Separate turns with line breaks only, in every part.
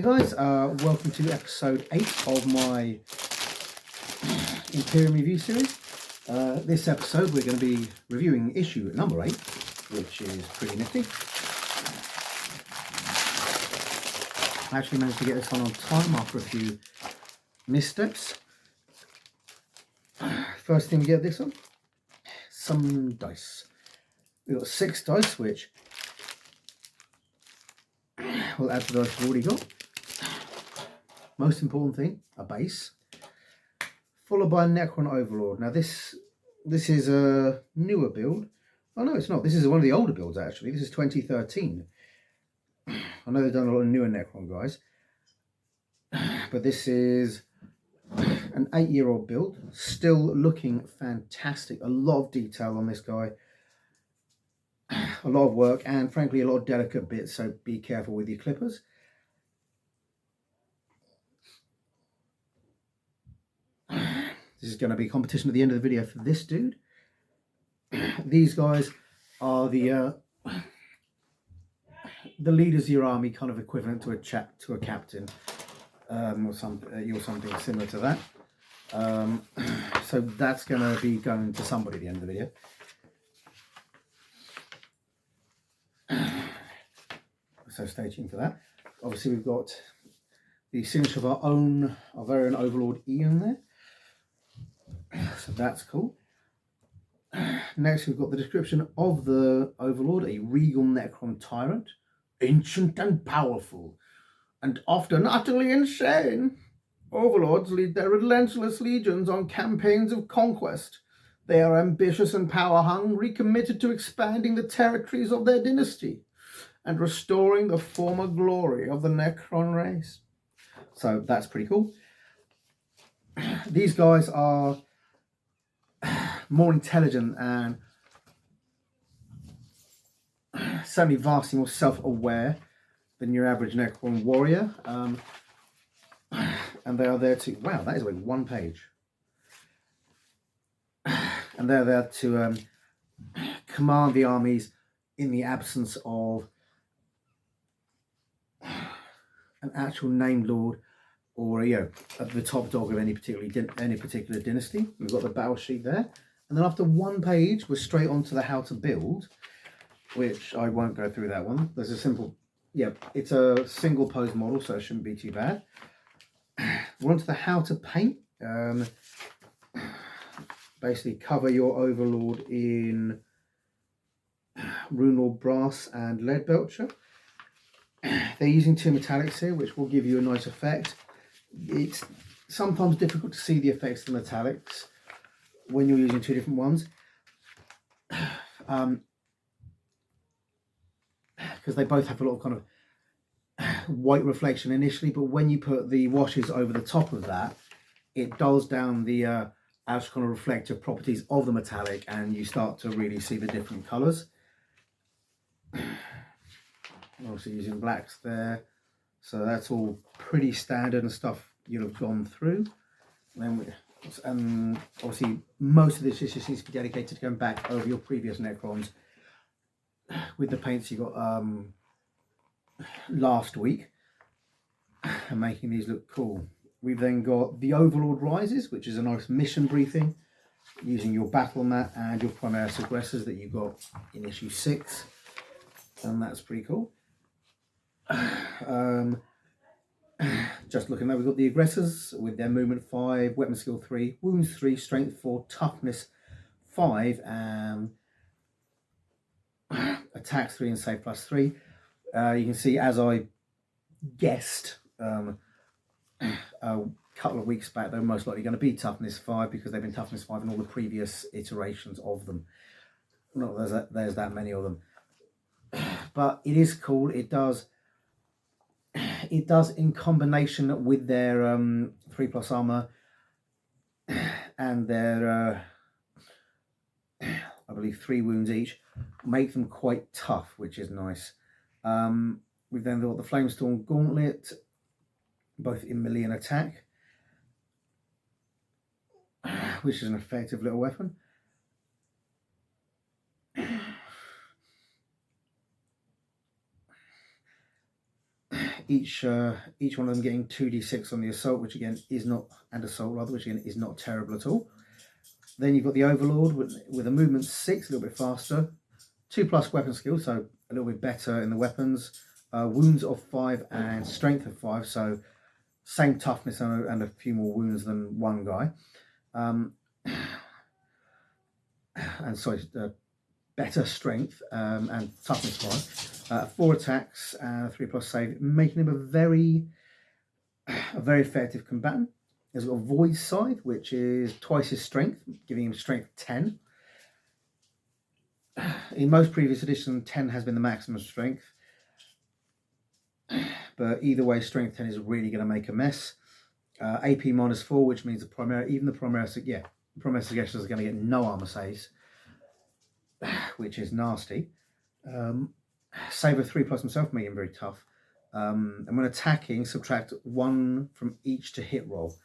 Hey guys, welcome to episode 8 of my Imperium review series. This episode we're going to be reviewing issue number 8, which is pretty nifty. I actually managed to get this one on time after a few missteps. First thing we get this one, some dice. We've got 6 dice, which we'll add to the dice we've already got. Most important thing, a base, followed by a Necron Overlord. Now this is a newer build. Oh no, it's not. This is one of the older builds actually. This is 2013. I know they've done a lot of newer Necron guys, but this is an 8-year-old build, still looking fantastic. A lot of detail on this guy, a lot of work, and frankly a lot of delicate bits, so be careful with your clippers. This is going to be competition at the end of the video for this dude. These guys are the leaders of your army, kind of equivalent to a captain, or something similar to that. So that's going to be going to somebody at the end of the video. So stay tuned for that. Obviously, we've got the signature of our very own Overlord Ian there. So that's cool. Next, we've got the description of the Overlord, a regal Necron tyrant, ancient and powerful, and often utterly insane. Overlords lead their relentless legions on campaigns of conquest. They are ambitious and power-hungry, committed to expanding the territories of their dynasty and restoring the former glory of the Necron race. So that's pretty cool. These guys are more intelligent and certainly vastly more self-aware than your average Necron warrior. And they are there to, wow, that is like one page. And they're there to command the armies in the absence of an actual named lord or the top dog of any particular dynasty. We've got the battle sheet there, and then after one page we're straight on to the how to build, which I won't go through that one. There's a simple, it's a single pose model, so it shouldn't be too bad. We're on to the how to paint. Basically cover your Overlord in Runelord Brass and Lead Belcher. They're using 2 metallics here, which will give you a nice effect. It's sometimes difficult to see the effects of the metallics when you're using 2 different ones, because they both have a lot of kind of white reflection initially, but when you put the washes over the top of that, it dulls down the actual kind of reflective properties of the metallic, and you start to really see the different colours. Also using blacks there, so that's all pretty standard and stuff you'll have gone through. And obviously most of this just needs to be dedicated to going back over your previous Necrons with the paints you got last week and making these look cool. We've then got the Overlord Rises, which is a nice mission briefing using your battle mat and your Primaris Aggressors that you got in issue 6, and that's pretty cool. Just looking there, we've got the Aggressors with their movement 5, weapon skill 3, wounds 3, strength 4, toughness 5, and attacks 3 and save plus 3. You can see, as I guessed a couple of weeks back, they're most likely going to be toughness 5 because they've been toughness 5 in all the previous iterations of them. Not there's that many of them, but it is cool. It does in combination with their 3+ armor and their I believe 3 wounds each, make them quite tough, which is nice. We've then got the Flamestorm Gauntlet, both in melee and attack, which is an effective little weapon. each one of them getting 2d6 on the assault, which again is not, and assault rather, which again is not terrible at all. Then you've got the Overlord with a movement 6, a little bit faster, 2+ weapon skill, so a little bit better in the weapons, wounds of 5 and strength of 5, so same toughness and a few more wounds than one guy. And sorry, better strength and toughness 5. 4 attacks and a 3+ save, making him a very effective combatant. He's got a Void Scythe, which is twice his strength, giving him strength 10. In most previous editions, 10 has been the maximum strength. But either way, strength 10 is really going to make a mess. AP -4, which means the Primaris Aggressors are going to get no armor saves, which is nasty. Save of 3+ himself, making him very tough. And when attacking, subtract 1 from each to hit roll.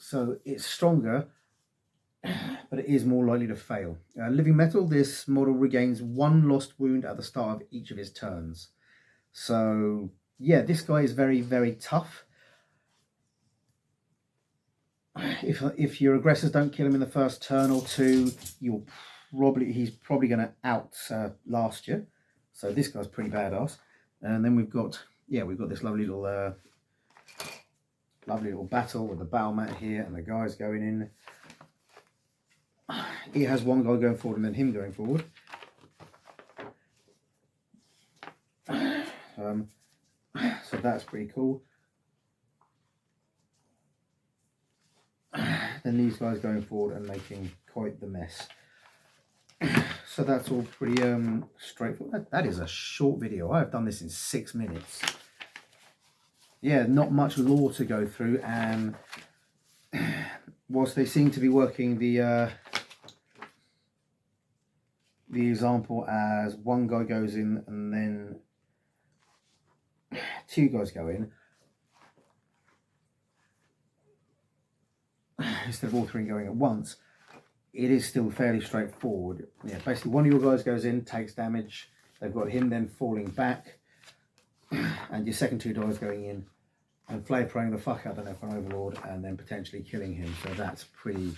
So it's stronger, but it is more likely to fail. Living Metal, this model regains 1 lost wound at the start of each of his turns. So yeah, this guy is very, very tough. If your aggressors don't kill him in the first turn or two, he's probably going to outlast you. So this guy's pretty badass. And then we've got this lovely little battle with the battle mat here and the guys going in. He has one guy going forward and then him going forward. So that's pretty cool. Then these guys going forward and making quite the mess. So that's all pretty straightforward. That is a short video. I've done this in 6 minutes. Yeah, not much lore to go through, and whilst they seem to be working the example as one guy goes in and then 2 guys go in, instead of all 3 going at once, it is still fairly straightforward. Yeah, basically one of your guys goes in, takes damage, they've got him then falling back, and your second 2 guys going in and flame-throwing the fuck out of the Necron Overlord and then potentially killing him. So that's pretty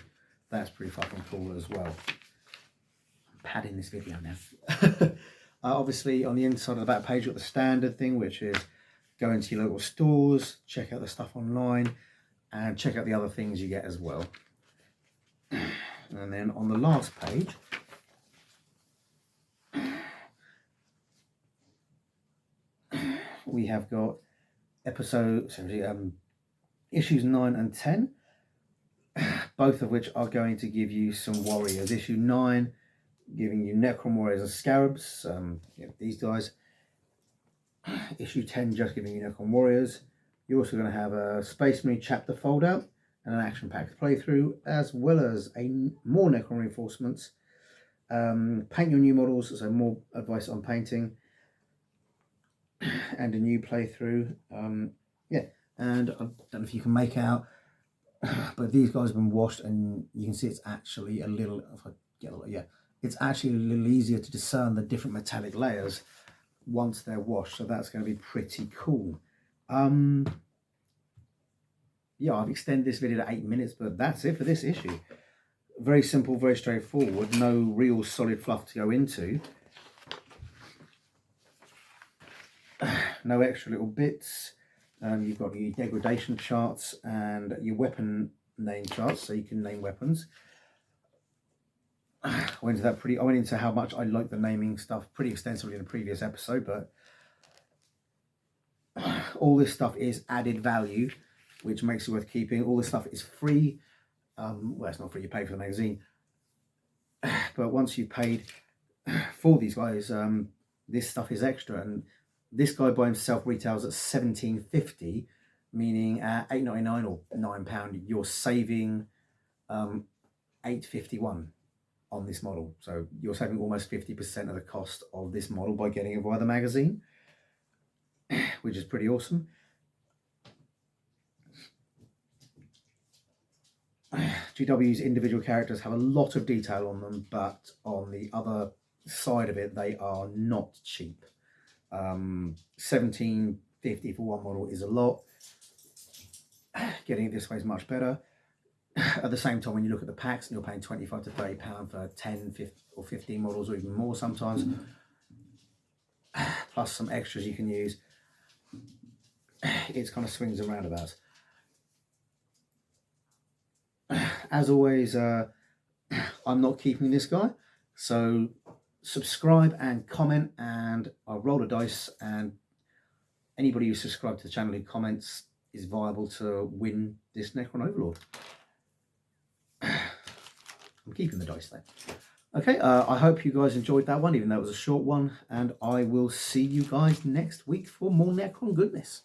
fucking cool as well. I'm padding this video now. Obviously on the inside of the back page you've got the standard thing, which is go into your local stores, check out the stuff online, and check out the other things you get as well. And then on the last page, we have got issues 9 and 10, both of which are going to give you some warriors. Issue 9 giving you Necron warriors and scarabs, these guys. Issue 10 just giving you Necron warriors. You're also going to have a Space Marine chapter fold out and an action pack playthrough, as well as more Necron reinforcements. Paint your new models, so more advice on painting, and a new playthrough. And I don't know if you can make out, but these guys have been washed, and you can see it's actually a little, it's actually a little easier to discern the different metallic layers once they're washed, so that's going to be pretty cool. Yeah, I've extended this video to 8 minutes, but that's it for this issue. Very simple, very straightforward, no real solid fluff to go into. No extra little bits. You've got your degradation charts and your weapon name charts, so you can name weapons. I went into how much I like the naming stuff pretty extensively in a previous episode, but all this stuff is added value, which makes it worth keeping. All this stuff is free. Well, it's not free, you pay for the magazine. But once you've paid for these guys, this stuff is extra. And this guy by himself retails at $17.50, meaning at $8.99 or £9, you're saving $8.51 on this model. So you're saving almost 50% of the cost of this model by getting it via the magazine, which is pretty awesome. GW's individual characters have a lot of detail on them, but on the other side of it, they are not cheap. 17 50 for one model is a lot. Getting it this way is much better. At the same time, when you look at the packs and you're paying £25 to £30 for 10, 50 or 15 models, or even more sometimes, plus some extras you can use, it's kind of swings and roundabouts. As always, I'm not keeping this guy, so subscribe and comment, and I'll roll a dice, and anybody who subscribed to the channel who comments is viable to win this Necron Overlord. I'm keeping the dice there. Okay, I hope you guys enjoyed that one, even though it was a short one, and I will see you guys next week for more Necron goodness.